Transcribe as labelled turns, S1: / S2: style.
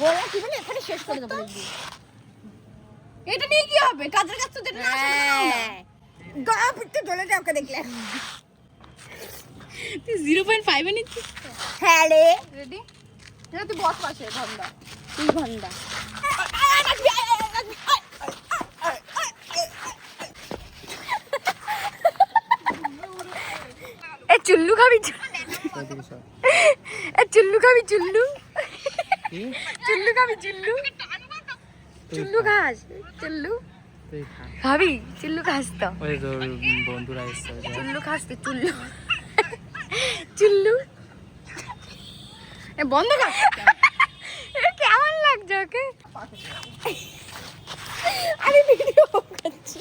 S1: গোলা কি বলে এখানে শেষ করে দেবো দেখবি।
S2: এটা নিয়ে কি হবে? কাজের কাজ তো যেটা না সেটা নাও না।
S1: গা পিটতে জ্বলে যায় ওকে দেখলে।
S2: তুই 0.5 এ নিচ্ছিস?
S1: হ্যাঁ রে
S2: রেডি? এটা তুই বস পাশে ধন্দা।
S1: তুই ঘন্টা এ চুল্লু খাবি এ চুল্লু খাবি চুল্লু চুল্লু খাবি চুল্লু চুল্লু খাস চুল্লু খাবি চুল্লু খাস তো
S3: ওই তোর বন্ধুরা এসছে
S1: চুল্লু খাস তো চুল্লু চুল্লু
S2: এ বন্ধ কর।
S1: এ কেমন লাগছে ওকে আমি ভিডিও করছি